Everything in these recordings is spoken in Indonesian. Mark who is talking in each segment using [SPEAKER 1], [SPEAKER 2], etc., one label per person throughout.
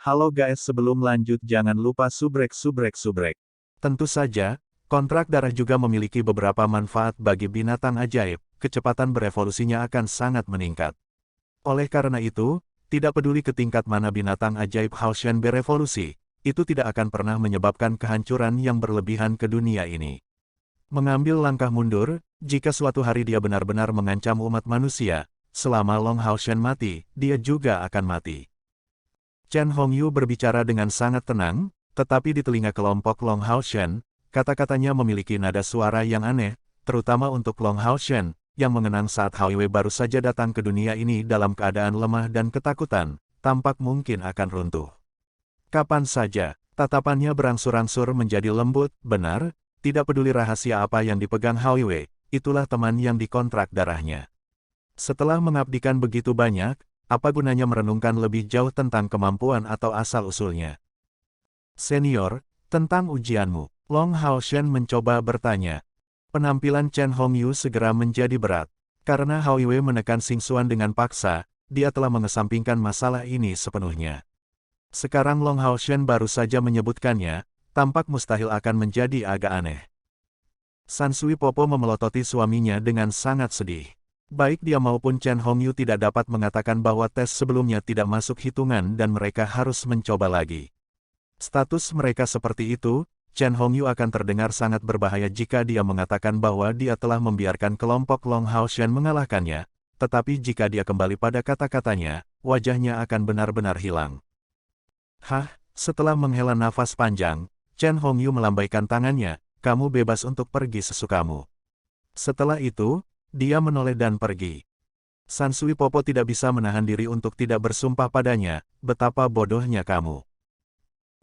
[SPEAKER 1] Halo guys, sebelum lanjut jangan lupa subrek. Tentu saja, kontrak darah juga memiliki beberapa manfaat bagi binatang ajaib, kecepatan berevolusinya akan sangat meningkat. Oleh karena itu, tidak peduli ke tingkat mana binatang ajaib Haoshen berevolusi, itu tidak akan pernah menyebabkan kehancuran yang berlebihan ke dunia ini. Mengambil langkah mundur, jika suatu hari dia benar-benar mengancam umat manusia, selama Long Haoshen mati, dia juga akan mati. Chen Hongyu berbicara dengan sangat tenang, tetapi di telinga kelompok Long Haoshen, kata-katanya memiliki nada suara yang aneh, terutama untuk Long Haoshen, yang mengenang saat Hao Wei baru saja datang ke dunia ini dalam keadaan lemah dan ketakutan, tampak mungkin akan runtuh. Kapan saja, tatapannya berangsur-angsur menjadi lembut, benar, tidak peduli rahasia apa yang dipegang Hao Wei, itulah teman yang dikontrak darahnya. Setelah mengabdikan begitu banyak, apa gunanya merenungkan lebih jauh tentang kemampuan atau asal-usulnya? Senior, tentang ujianmu, Long Haoshen mencoba bertanya. Penampilan Chen Hongyu segera menjadi berat. Karena Hao Wei menekan Xing Xuan dengan paksa, dia telah mengesampingkan masalah ini sepenuhnya. Sekarang Long Haoshen baru saja menyebutkannya, tampak mustahil akan menjadi agak aneh. Sansui Popo memelototi suaminya dengan sangat sedih. Baik dia maupun Chen Hongyu tidak dapat mengatakan bahwa tes sebelumnya tidak masuk hitungan dan mereka harus mencoba lagi. Status mereka seperti itu, Chen Hongyu akan terdengar sangat berbahaya jika dia mengatakan bahwa dia telah membiarkan kelompok Long Haoshen mengalahkannya, tetapi jika dia kembali pada kata-katanya, wajahnya akan benar-benar hilang. Setelah menghela nafas panjang, Chen Hongyu melambaikan tangannya, kamu bebas untuk pergi sesukamu. Setelah itu, dia menoleh dan pergi. Sansui Popo tidak bisa menahan diri untuk tidak bersumpah padanya, betapa bodohnya kamu.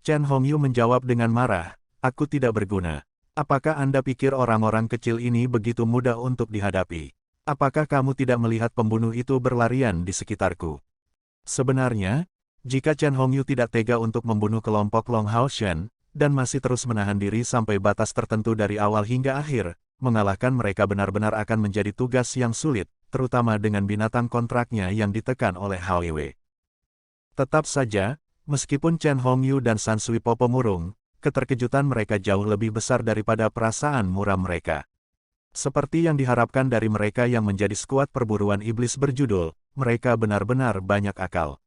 [SPEAKER 1] Chen Hongyu menjawab dengan marah, aku tidak berguna. Apakah Anda pikir orang-orang kecil ini begitu mudah untuk dihadapi? Apakah kamu tidak melihat pembunuh itu berlarian di sekitarku? Sebenarnya, jika Chen Hongyu tidak tega untuk membunuh kelompok Long Haoshen, dan masih terus menahan diri sampai batas tertentu dari awal hingga akhir, mengalahkan mereka benar-benar akan menjadi tugas yang sulit, terutama dengan binatang kontraknya yang ditekan oleh Hao Wei. Tetap saja, meskipun Chen Hongyu dan Sansui Popo murung, keterkejutan mereka jauh lebih besar daripada perasaan muram mereka. Seperti yang diharapkan dari mereka yang menjadi skuad perburuan iblis berjudul, mereka benar-benar banyak akal.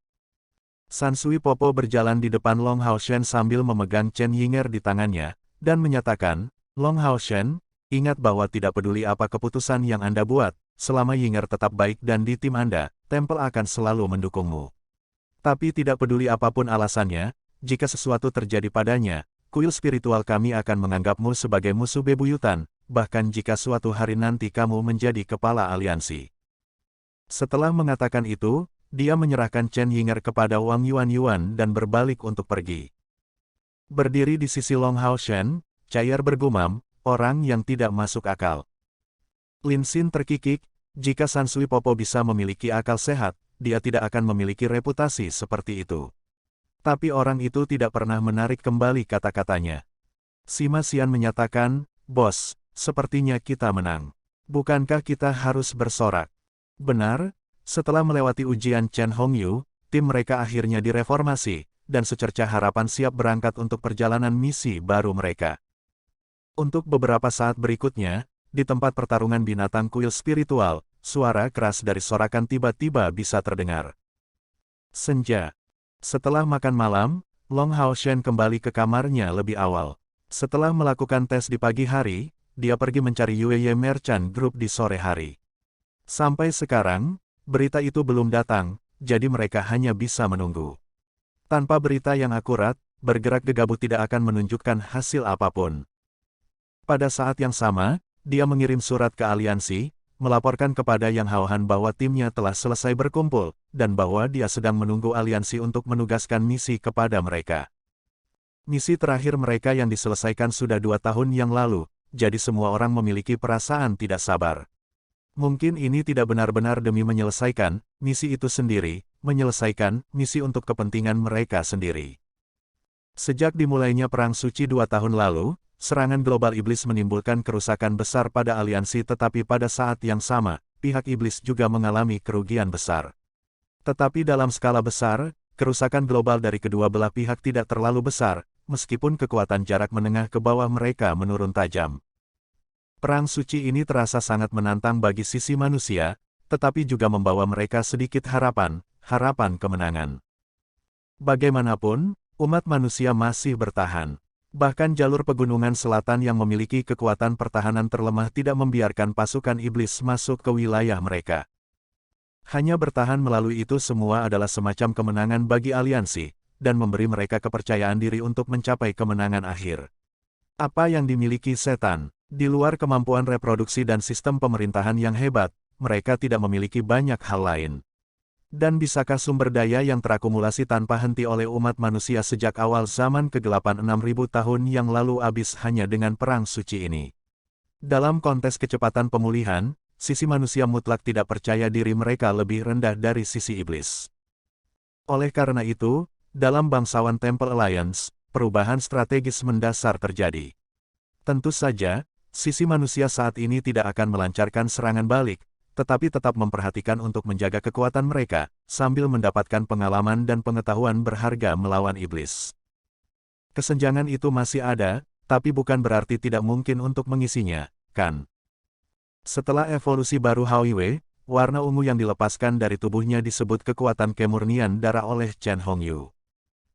[SPEAKER 1] Sansui Popo berjalan di depan Long Haoshen sambil memegang Chen Yinger di tangannya, dan menyatakan, Long Haoshen, ingat bahwa tidak peduli apa keputusan yang Anda buat, selama Yinger tetap baik dan di tim Anda, Tempel akan selalu mendukungmu. Tapi tidak peduli apapun alasannya, jika sesuatu terjadi padanya, kuil spiritual kami akan menganggapmu sebagai musuh bebuyutan, bahkan jika suatu hari nanti kamu menjadi kepala aliansi. Setelah mengatakan itu, dia menyerahkan Chen Yinger kepada Wang Yuan dan berbalik untuk pergi. Berdiri di sisi Long Haoshen, Cair bergumam, orang yang tidak masuk akal. Lin Xin terkikik, jika Sansui Popo bisa memiliki akal sehat, dia tidak akan memiliki reputasi seperti itu. Tapi orang itu tidak pernah menarik kembali kata-katanya. Sima Xian menyatakan, Bos, sepertinya kita menang. Bukankah kita harus bersorak? Benar, setelah melewati ujian Chen Hongyu, tim mereka akhirnya direformasi, dan secercah harapan siap berangkat untuk perjalanan misi baru mereka. Untuk beberapa saat berikutnya, di tempat pertarungan binatang kuil spiritual, suara keras dari sorakan tiba-tiba bisa terdengar. Senja. Setelah makan malam, Long Haoshen kembali ke kamarnya lebih awal. Setelah melakukan tes di pagi hari, dia pergi mencari Yue Merchant Group di sore hari. Sampai sekarang, berita itu belum datang, jadi mereka hanya bisa menunggu. Tanpa berita yang akurat, bergerak gegabah tidak akan menunjukkan hasil apapun. Pada saat yang sama, dia mengirim surat ke aliansi, melaporkan kepada Yang Haohan bahwa timnya telah selesai berkumpul, dan bahwa dia sedang menunggu aliansi untuk menugaskan misi kepada mereka. Misi terakhir mereka yang diselesaikan sudah 2 tahun yang lalu, jadi semua orang memiliki perasaan tidak sabar. Mungkin ini tidak benar-benar demi menyelesaikan misi itu sendiri, menyelesaikan misi untuk kepentingan mereka sendiri. Sejak dimulainya Perang Suci 2 tahun lalu, serangan global iblis menimbulkan kerusakan besar pada aliansi tetapi pada saat yang sama, pihak iblis juga mengalami kerugian besar. Tetapi dalam skala besar, kerusakan global dari kedua belah pihak tidak terlalu besar, meskipun kekuatan jarak menengah ke bawah mereka menurun tajam. Perang suci ini terasa sangat menantang bagi sisi manusia, tetapi juga membawa mereka sedikit harapan kemenangan. Bagaimanapun, umat manusia masih bertahan. Bahkan jalur pegunungan selatan yang memiliki kekuatan pertahanan terlemah tidak membiarkan pasukan iblis masuk ke wilayah mereka. Hanya bertahan melalui itu semua adalah semacam kemenangan bagi aliansi, dan memberi mereka kepercayaan diri untuk mencapai kemenangan akhir. Apa yang dimiliki setan? Di luar kemampuan reproduksi dan sistem pemerintahan yang hebat, mereka tidak memiliki banyak hal lain. Dan bisakah sumber daya yang terakumulasi tanpa henti oleh umat manusia sejak awal zaman kegelapan 6.000 tahun yang lalu habis hanya dengan perang suci ini? Dalam konteks kecepatan pemulihan, sisi manusia mutlak tidak percaya diri mereka lebih rendah dari sisi iblis. Oleh karena itu, dalam bangsawan Temple Alliance, perubahan strategis mendasar terjadi. Tentu saja, sisi manusia saat ini tidak akan melancarkan serangan balik, tetapi tetap memperhatikan untuk menjaga kekuatan mereka, sambil mendapatkan pengalaman dan pengetahuan berharga melawan iblis. Kesenjangan itu masih ada, tapi bukan berarti tidak mungkin untuk mengisinya, kan? Setelah evolusi baru Hauiwei, warna ungu yang dilepaskan dari tubuhnya disebut kekuatan kemurnian darah oleh Chen Hongyu.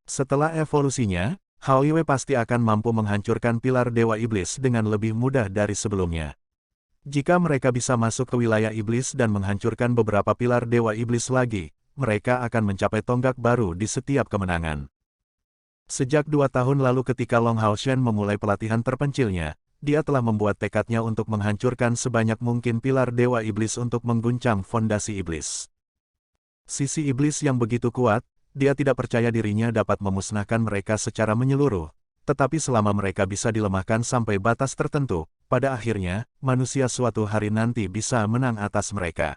[SPEAKER 1] Setelah evolusinya, Hauiwei pasti akan mampu menghancurkan pilar Dewa Iblis dengan lebih mudah dari sebelumnya. Jika mereka bisa masuk ke wilayah iblis dan menghancurkan beberapa pilar Dewa Iblis lagi, mereka akan mencapai tonggak baru di setiap kemenangan. Sejak 2 tahun lalu ketika Long Haoshen memulai pelatihan terpencilnya, dia telah membuat tekadnya untuk menghancurkan sebanyak mungkin pilar Dewa Iblis untuk mengguncang fondasi iblis. Sisi iblis yang begitu kuat, dia tidak percaya dirinya dapat memusnahkan mereka secara menyeluruh, tetapi selama mereka bisa dilemahkan sampai batas tertentu, pada akhirnya, manusia suatu hari nanti bisa menang atas mereka.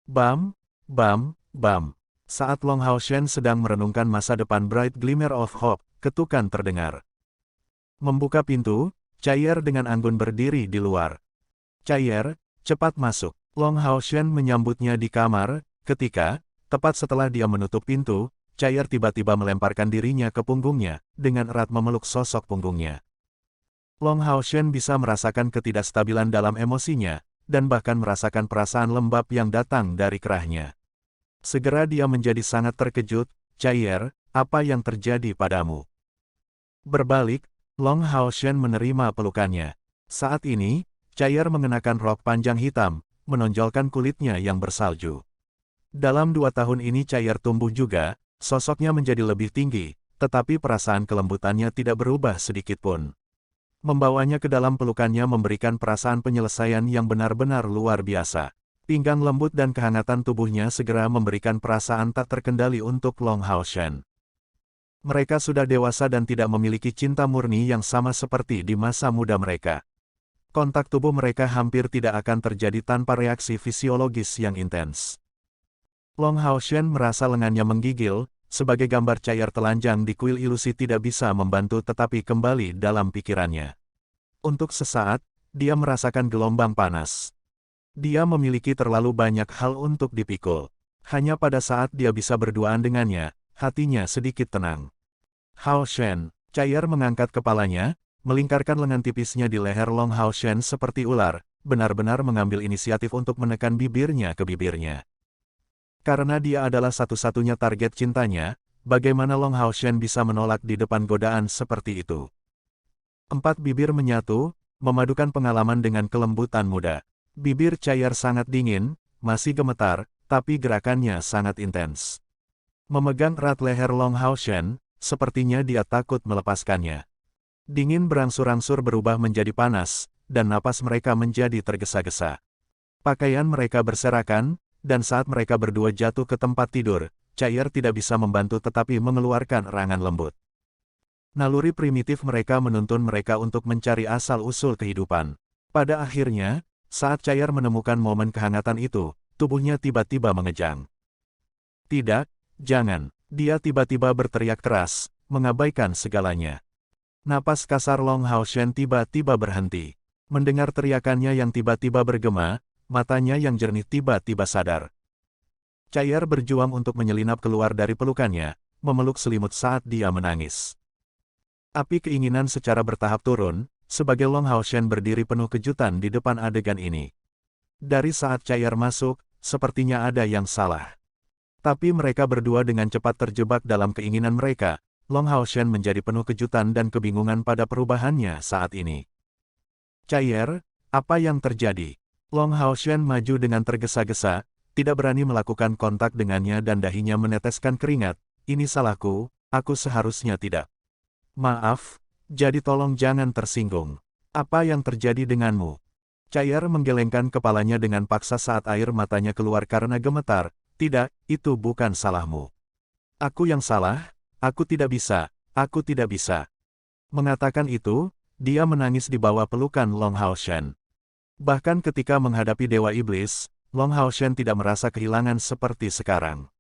[SPEAKER 1] Bam, bam, bam. Saat Long Haoshen sedang merenungkan masa depan Bright Glimmer of Hope, ketukan terdengar. Membuka pintu, Chai'er dengan anggun berdiri di luar. Chai'er, cepat masuk. Long Haoshen menyambutnya di kamar, ketika, tepat setelah dia menutup pintu, Chai'er tiba-tiba melemparkan dirinya ke punggungnya, dengan erat memeluk sosok punggungnya. Long Haoshen bisa merasakan ketidakstabilan dalam emosinya, dan bahkan merasakan perasaan lembab yang datang dari kerahnya. Segera dia menjadi sangat terkejut, Chai'er, apa yang terjadi padamu? Berbalik, Long Haoshen menerima pelukannya. Saat ini, Chai'er mengenakan rok panjang hitam, menonjolkan kulitnya yang bersalju. Dalam 2 tahun ini Chai'er tumbuh juga, sosoknya menjadi lebih tinggi, tetapi perasaan kelembutannya tidak berubah sedikitpun. Membawanya ke dalam pelukannya memberikan perasaan penyelesaian yang benar-benar luar biasa. Pinggang lembut dan kehangatan tubuhnya segera memberikan perasaan tak terkendali untuk Long Haoshen. Mereka sudah dewasa dan tidak memiliki cinta murni yang sama seperti di masa muda mereka. Kontak tubuh mereka hampir tidak akan terjadi tanpa reaksi fisiologis yang intens. Long Haoshen merasa lengannya menggigil, sebagai gambar Chai'er telanjang di kuil ilusi tidak bisa membantu tetapi kembali dalam pikirannya. Untuk sesaat, dia merasakan gelombang panas. Dia memiliki terlalu banyak hal untuk dipikul. Hanya pada saat dia bisa berduaan dengannya, hatinya sedikit tenang. Haoshen, Chai'er mengangkat kepalanya, melingkarkan lengan tipisnya di leher Long Haoshen seperti ular, benar-benar mengambil inisiatif untuk menekan bibirnya ke bibirnya. Karena dia adalah satu-satunya target cintanya, bagaimana Long Haoshen bisa menolak di depan godaan seperti itu? 4 bibir menyatu, memadukan pengalaman dengan kelembutan muda. Bibir Chai'er sangat dingin, masih gemetar, tapi gerakannya sangat intens. Memegang erat leher Long Haoshen, sepertinya dia takut melepaskannya. Dingin berangsur-angsur berubah menjadi panas, dan napas mereka menjadi tergesa-gesa. Pakaian mereka berserakan, dan saat mereka berdua jatuh ke tempat tidur, Chai'er tidak bisa membantu tetapi mengeluarkan erangan lembut. Naluri primitif mereka menuntun mereka untuk mencari asal-usul kehidupan. Pada akhirnya, saat Chai'er menemukan momen kehangatan itu, tubuhnya tiba-tiba mengejang. Tidak, jangan, dia tiba-tiba berteriak keras, mengabaikan segalanya. Napas kasar Long Haoshen tiba-tiba berhenti. Mendengar teriakannya yang tiba-tiba bergema, matanya yang jernih tiba-tiba sadar. Cair berjuang untuk menyelinap keluar dari pelukannya, memeluk selimut saat dia menangis. Api keinginan secara bertahap turun, sebagai Long Haoshen berdiri penuh kejutan di depan adegan ini. Dari saat Cair masuk, sepertinya ada yang salah. Tapi mereka berdua dengan cepat terjebak dalam keinginan mereka. Long Haoshen menjadi penuh kejutan dan kebingungan pada perubahannya saat ini. Cair, apa yang terjadi? Long Haoshen maju dengan tergesa-gesa, tidak berani melakukan kontak dengannya dan dahinya meneteskan keringat. Ini salahku, aku seharusnya tidak. Maaf, jadi tolong jangan tersinggung. Apa yang terjadi denganmu? Cair menggelengkan kepalanya dengan paksa saat air matanya keluar karena gemetar. Tidak, itu bukan salahmu. Aku yang salah, aku tidak bisa, aku tidak bisa. Mengatakan itu, dia menangis di bawah pelukan Long Haoshen. Bahkan ketika menghadapi Dewa Iblis, Long Haoshen tidak merasa kehilangan seperti sekarang.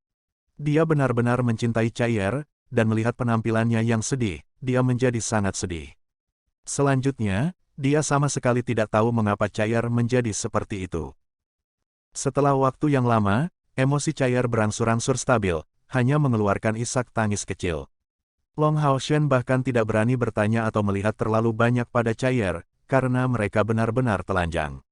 [SPEAKER 1] Dia benar-benar mencintai Cair, dan melihat penampilannya yang sedih, dia menjadi sangat sedih. Selanjutnya, dia sama sekali tidak tahu mengapa Cair menjadi seperti itu. Setelah waktu yang lama, emosi Cair berangsur-angsur stabil, hanya mengeluarkan isak tangis kecil. Long Haoshen bahkan tidak berani bertanya atau melihat terlalu banyak pada Cair, karena mereka benar-benar telanjang.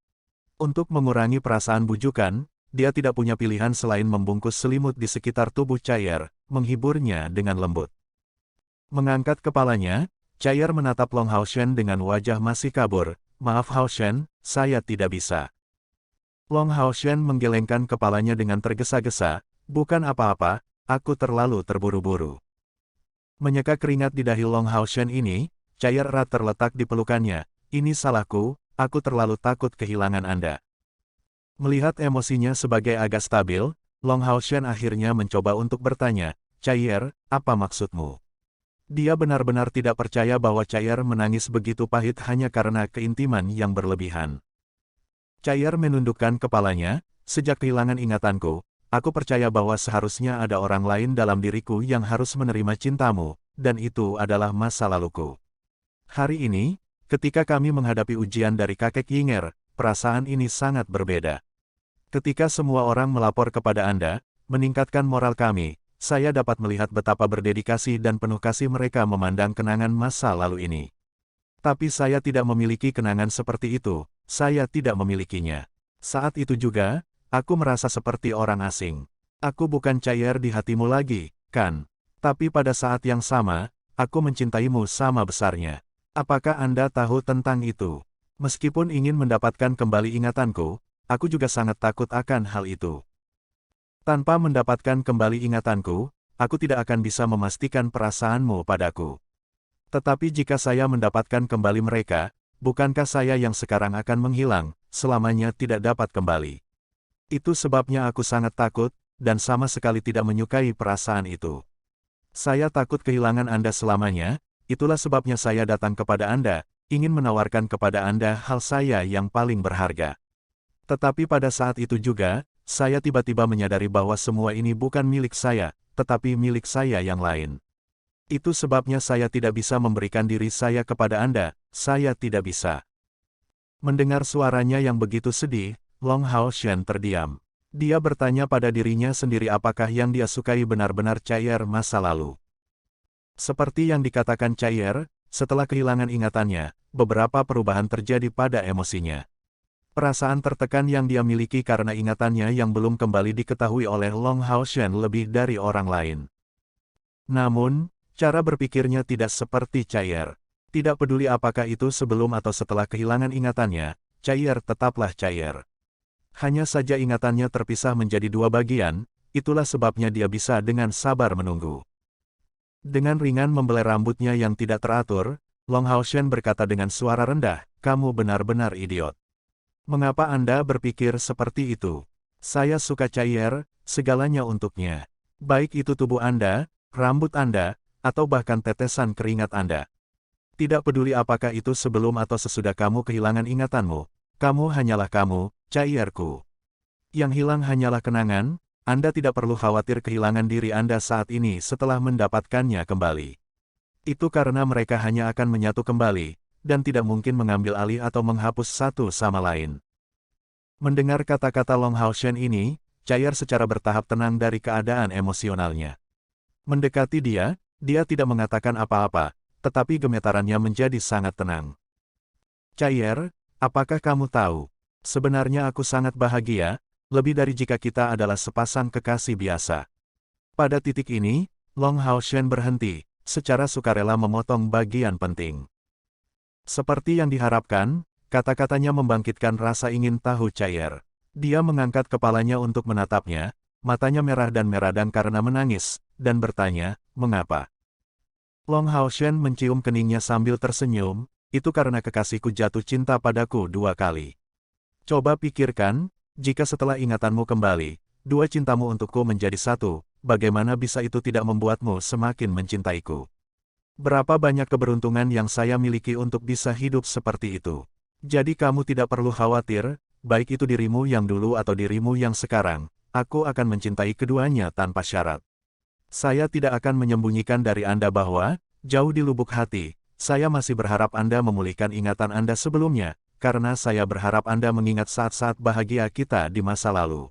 [SPEAKER 1] Untuk mengurangi perasaan bujukan, dia tidak punya pilihan selain membungkus selimut di sekitar tubuh Cair, menghiburnya dengan lembut. Mengangkat kepalanya, Cair menatap Long Haoshen dengan wajah masih kabur. Maaf Haoshen, saya tidak bisa. Long Haoshen menggelengkan kepalanya dengan tergesa-gesa. Bukan apa-apa, aku terlalu terburu-buru. Menyeka keringat di dahi Long Haoshen ini, Cair erat terletak di pelukannya. Ini salahku, aku terlalu takut kehilangan Anda. Melihat emosinya sebagai agak stabil, Long Haoshen akhirnya mencoba untuk bertanya, Cair, apa maksudmu? Dia benar-benar tidak percaya bahwa Cair menangis begitu pahit hanya karena keintiman yang berlebihan. Cair menundukkan kepalanya, sejak kehilangan ingatanku, aku percaya bahwa seharusnya ada orang lain dalam diriku yang harus menerima cintamu, dan itu adalah masa laluku. Hari ini, ketika kami menghadapi ujian dari kakek Yinger, perasaan ini sangat berbeda. Ketika semua orang melapor kepada Anda, meningkatkan moral kami, saya dapat melihat betapa berdedikasi dan penuh kasih mereka memandang kenangan masa lalu ini. Tapi saya tidak memiliki kenangan seperti itu, saya tidak memilikinya. Saat itu juga, aku merasa seperti orang asing. Aku bukan Cair di hatimu lagi, kan? Tapi pada saat yang sama, aku mencintaimu sama besarnya. Apakah Anda tahu tentang itu? Meskipun ingin mendapatkan kembali ingatanku, aku juga sangat takut akan hal itu. Tanpa mendapatkan kembali ingatanku, aku tidak akan bisa memastikan perasaanmu padaku. Tetapi jika saya mendapatkan kembali mereka, bukankah saya yang sekarang akan menghilang, selamanya tidak dapat kembali? Itu sebabnya aku sangat takut, dan sama sekali tidak menyukai perasaan itu. Saya takut kehilangan Anda selamanya, itulah sebabnya saya datang kepada Anda, ingin menawarkan kepada Anda hal saya yang paling berharga. Tetapi pada saat itu juga, saya tiba-tiba menyadari bahwa semua ini bukan milik saya, tetapi milik saya yang lain. Itu sebabnya saya tidak bisa memberikan diri saya kepada Anda, saya tidak bisa. Mendengar suaranya yang begitu sedih, Long Haoshen terdiam. Dia bertanya pada dirinya sendiri apakah yang dia sukai benar-benar Cair masa lalu. Seperti yang dikatakan Cair, setelah kehilangan ingatannya, beberapa perubahan terjadi pada emosinya. Perasaan tertekan yang dia miliki karena ingatannya yang belum kembali diketahui oleh Long Haoshen lebih dari orang lain. Namun, cara berpikirnya tidak seperti Cair. Tidak peduli apakah itu sebelum atau setelah kehilangan ingatannya, Cair tetaplah Cair. Hanya saja ingatannya terpisah menjadi dua bagian, itulah sebabnya dia bisa dengan sabar menunggu. Dengan ringan membelai rambutnya yang tidak teratur, Long Haoshen berkata dengan suara rendah, kamu benar-benar idiot. Mengapa Anda berpikir seperti itu? Saya suka Cair, segalanya untuknya. Baik itu tubuh Anda, rambut Anda, atau bahkan tetesan keringat Anda. Tidak peduli apakah itu sebelum atau sesudah kamu kehilangan ingatanmu, kamu hanyalah kamu, Cairku. Yang hilang hanyalah kenangan, Anda tidak perlu khawatir kehilangan diri Anda saat ini setelah mendapatkannya kembali. Itu karena mereka hanya akan menyatu kembali, dan tidak mungkin mengambil alih atau menghapus satu sama lain. Mendengar kata-kata Long Haoshen ini, cair secara bertahap tenang dari keadaan emosionalnya. Mendekati dia, dia tidak mengatakan apa-apa, tetapi gemetarannya menjadi sangat tenang. Cair, apakah kamu tahu? Sebenarnya aku sangat bahagia, lebih dari jika kita adalah sepasang kekasih biasa. Pada titik ini, Long Haoshen berhenti, secara sukarela memotong bagian penting. Seperti yang diharapkan, kata-katanya membangkitkan rasa ingin tahu Cair. Dia mengangkat kepalanya untuk menatapnya, matanya merah dan meradang karena menangis, dan bertanya, mengapa? Long Haoshen mencium keningnya sambil tersenyum, itu karena kekasihku jatuh cinta padaku 2 kali. Coba pikirkan, jika setelah ingatanmu kembali, 2 cintamu untukku menjadi 1, bagaimana bisa itu tidak membuatmu semakin mencintaiku? Berapa banyak keberuntungan yang saya miliki untuk bisa hidup seperti itu. Jadi kamu tidak perlu khawatir, baik itu dirimu yang dulu atau dirimu yang sekarang, aku akan mencintai keduanya tanpa syarat. Saya tidak akan menyembunyikan dari Anda bahwa, jauh di lubuk hati, saya masih berharap Anda memulihkan ingatan Anda sebelumnya, karena saya berharap Anda mengingat saat-saat bahagia kita di masa lalu.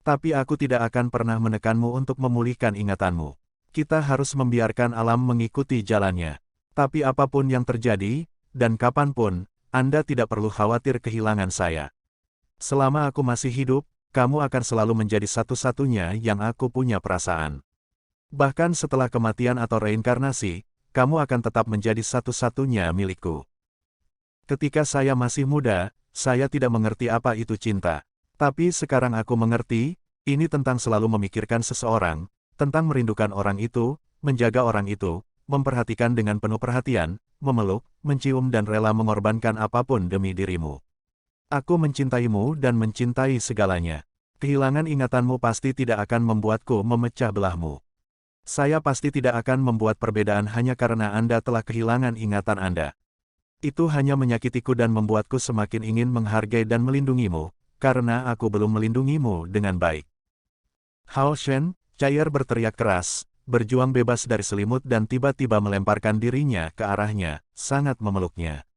[SPEAKER 1] Tapi aku tidak akan pernah menekanmu untuk memulihkan ingatanmu. Kita harus membiarkan alam mengikuti jalannya. Tapi apapun yang terjadi, dan kapanpun, Anda tidak perlu khawatir kehilangan saya. Selama aku masih hidup, kamu akan selalu menjadi satu-satunya yang aku punya perasaan. Bahkan setelah kematian atau reinkarnasi, kamu akan tetap menjadi satu-satunya milikku. Ketika saya masih muda, saya tidak mengerti apa itu cinta. Tapi sekarang aku mengerti, ini tentang selalu memikirkan seseorang, tentang merindukan orang itu, menjaga orang itu, memperhatikan dengan penuh perhatian, memeluk, mencium dan rela mengorbankan apapun demi dirimu. Aku mencintaimu dan mencintai segalanya. Kehilangan ingatanmu pasti tidak akan membuatku memecah belahmu. Saya pasti tidak akan membuat perbedaan hanya karena Anda telah kehilangan ingatan Anda. Itu hanya menyakitiku dan membuatku semakin ingin menghargai dan melindungimu, karena aku belum melindungimu dengan baik. Haoshen, Cair berteriak keras, berjuang bebas dari selimut dan tiba-tiba melemparkan dirinya ke arahnya, sangat memeluknya.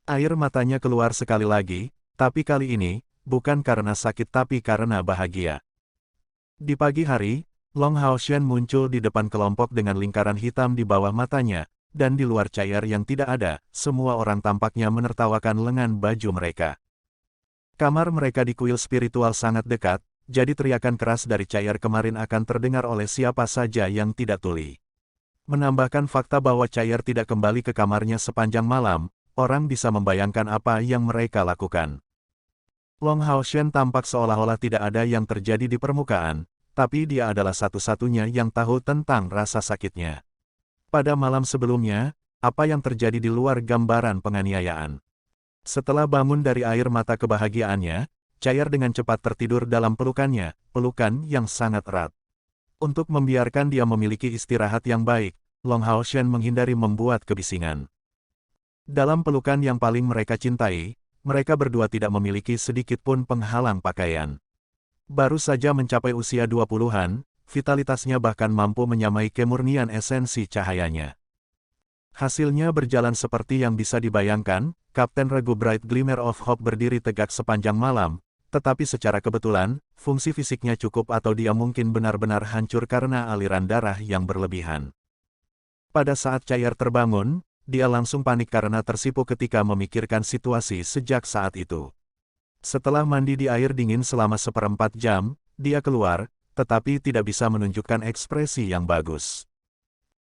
[SPEAKER 1] Air matanya keluar sekali lagi, tapi kali ini, bukan karena sakit tapi karena bahagia. Di pagi hari, Long Haoshen muncul di depan kelompok dengan lingkaran hitam di bawah matanya, dan di luar Cair yang tidak ada, semua orang tampaknya menertawakan lengan baju mereka. Kamar mereka di kuil spiritual sangat dekat, jadi teriakan keras dari Cair kemarin akan terdengar oleh siapa saja yang tidak tuli. Menambahkan fakta bahwa Cair tidak kembali ke kamarnya sepanjang malam, orang bisa membayangkan apa yang mereka lakukan. Long Haoshen tampak seolah-olah tidak ada yang terjadi di permukaan, tapi dia adalah satu-satunya yang tahu tentang rasa sakitnya. Pada malam sebelumnya, apa yang terjadi di luar gambaran penganiayaan. Setelah bangun dari air mata kebahagiaannya, Cair dengan cepat tertidur dalam pelukannya, pelukan yang sangat erat. Untuk membiarkan dia memiliki istirahat yang baik, Long Haoshen menghindari membuat kebisingan. Dalam pelukan yang paling mereka cintai, mereka berdua tidak memiliki sedikit pun penghalang pakaian. Baru saja mencapai usia 20-an, vitalitasnya bahkan mampu menyamai kemurnian esensi cahayanya. Hasilnya berjalan seperti yang bisa dibayangkan, Kapten Regu Bright Glimmer of Hope berdiri tegak sepanjang malam, tetapi secara kebetulan, fungsi fisiknya cukup atau dia mungkin benar-benar hancur karena aliran darah yang berlebihan. Pada saat Cair terbangun, dia langsung panik karena tersipu ketika memikirkan situasi sejak saat itu. Setelah mandi di air dingin selama 1/4 jam, dia keluar, tetapi tidak bisa menunjukkan ekspresi yang bagus.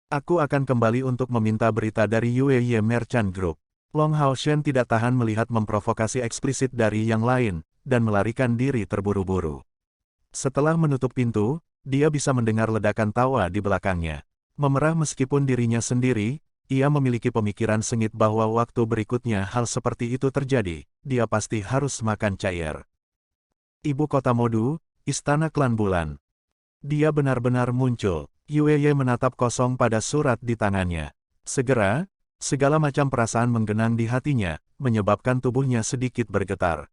[SPEAKER 1] Aku akan kembali untuk meminta berita dari Yueye Merchant Group. Long Haoshen tidak tahan melihat memprovokasi eksplisit dari yang lain, dan melarikan diri terburu-buru. Setelah menutup pintu, dia bisa mendengar ledakan tawa di belakangnya. Memerah meskipun dirinya sendiri, ia memiliki pemikiran sengit bahwa waktu berikutnya hal seperti itu terjadi, dia pasti harus makan Cair. Ibu kota Modu, Istana Klan Bulan. Dia benar-benar muncul. Yueye menatap kosong pada surat di tangannya. Segera, segala macam perasaan menggenang di hatinya, menyebabkan tubuhnya sedikit bergetar.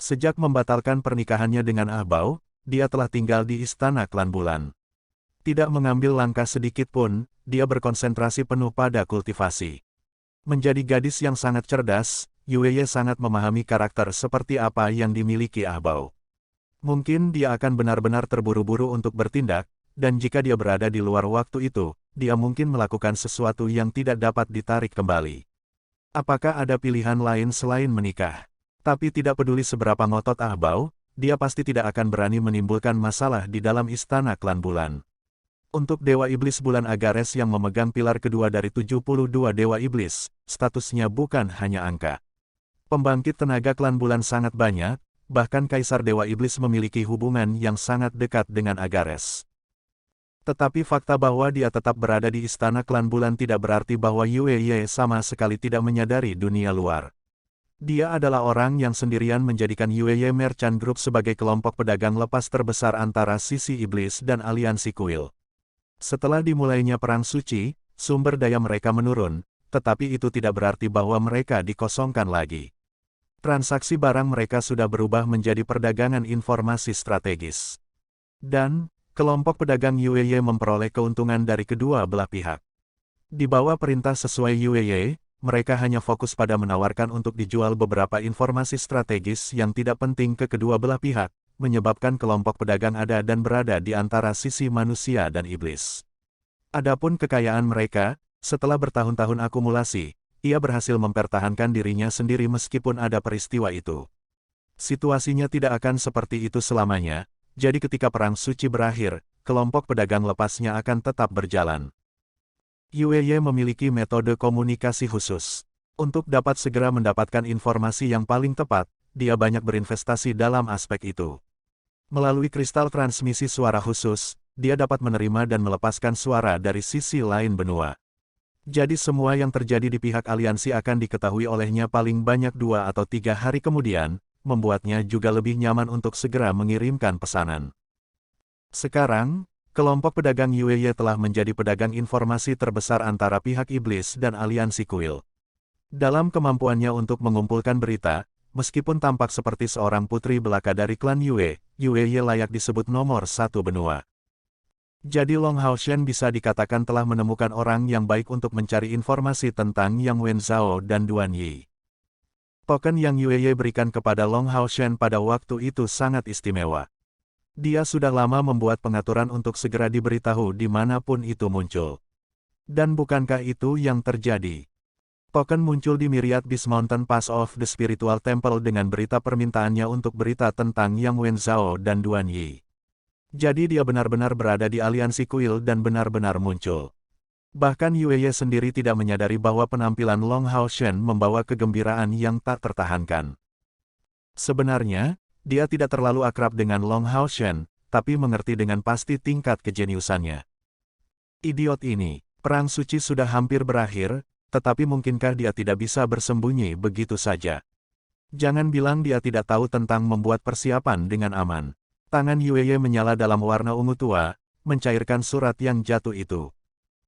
[SPEAKER 1] Sejak membatalkan pernikahannya dengan Ah Bao, dia telah tinggal di Istana Klan Bulan. Tidak mengambil langkah sedikit pun, dia berkonsentrasi penuh pada kultivasi. Menjadi gadis yang sangat cerdas, Yueye sangat memahami karakter seperti apa yang dimiliki Ah Bao. Mungkin dia akan benar-benar terburu-buru untuk bertindak, dan jika dia berada di luar waktu itu, dia mungkin melakukan sesuatu yang tidak dapat ditarik kembali. Apakah ada pilihan lain selain menikah? Tapi tidak peduli seberapa ngotot Ahbau, dia pasti tidak akan berani menimbulkan masalah di dalam istana klan bulan. Untuk Dewa Iblis Bulan Agares yang memegang pilar kedua dari 72 Dewa Iblis, statusnya bukan hanya angka. Pembangkit tenaga klan bulan sangat banyak, bahkan Kaisar Dewa Iblis memiliki hubungan yang sangat dekat dengan Agares. Tetapi fakta bahwa dia tetap berada di istana klan bulan tidak berarti bahwa Yue Ye sama sekali tidak menyadari dunia luar. Dia adalah orang yang sendirian menjadikan Yue Ye Merchant Group sebagai kelompok pedagang lepas terbesar antara sisi iblis dan aliansi kuil. Setelah dimulainya Perang Suci, sumber daya mereka menurun, tetapi itu tidak berarti bahwa mereka dikosongkan lagi. Transaksi barang mereka sudah berubah menjadi perdagangan informasi strategis. Dan, kelompok pedagang Yue Ye memperoleh keuntungan dari kedua belah pihak. Di bawah perintah sesuai Yue Ye, mereka hanya fokus pada menawarkan untuk dijual beberapa informasi strategis yang tidak penting ke kedua belah pihak, menyebabkan kelompok pedagang ada dan berada di antara sisi manusia dan iblis. Adapun kekayaan mereka, setelah bertahun-tahun akumulasi, ia berhasil mempertahankan dirinya sendiri meskipun ada peristiwa itu. Situasinya tidak akan seperti itu selamanya, jadi ketika Perang Suci berakhir, kelompok pedagang lepasnya akan tetap berjalan. Yue Ye memiliki metode komunikasi khusus. Untuk dapat segera mendapatkan informasi yang paling tepat, dia banyak berinvestasi dalam aspek itu. Melalui kristal transmisi suara khusus, dia dapat menerima dan melepaskan suara dari sisi lain benua. Jadi semua yang terjadi di pihak aliansi akan diketahui olehnya paling banyak 2 atau 3 hari kemudian, membuatnya juga lebih nyaman untuk segera mengirimkan pesanan. Sekarang, kelompok pedagang Yue Ye telah menjadi pedagang informasi terbesar antara pihak iblis dan aliansi kuil. Dalam kemampuannya untuk mengumpulkan berita, meskipun tampak seperti seorang putri belaka dari klan Yue, Yue Ye layak disebut nomor 1 benua. Jadi Long Haoshen bisa dikatakan telah menemukan orang yang baik untuk mencari informasi tentang Yang Wenzhao dan Duan Yi. Token yang Yue Ye berikan kepada Long Haoshen pada waktu itu sangat istimewa. Dia sudah lama membuat pengaturan untuk segera diberitahu dimanapun itu muncul. Dan bukankah itu yang terjadi? Token muncul di Myriad Beast Mountain Pass of the Spiritual Temple dengan berita permintaannya untuk berita tentang Yang Wenzhao dan Duan Yi. Jadi dia benar-benar berada di aliansi kuil dan benar-benar muncul. Bahkan Yue Ye sendiri tidak menyadari bahwa penampilan Long Haoshen membawa kegembiraan yang tak tertahankan. Sebenarnya, dia tidak terlalu akrab dengan Long Haoshen, tapi mengerti dengan pasti tingkat kejeniusannya. Idiot ini, Perang Suci sudah hampir berakhir, tetapi mungkinkah dia tidak bisa bersembunyi begitu saja? Jangan bilang dia tidak tahu tentang membuat persiapan dengan aman. Tangan Yue Ye menyala dalam warna ungu tua, mencairkan surat yang jatuh itu.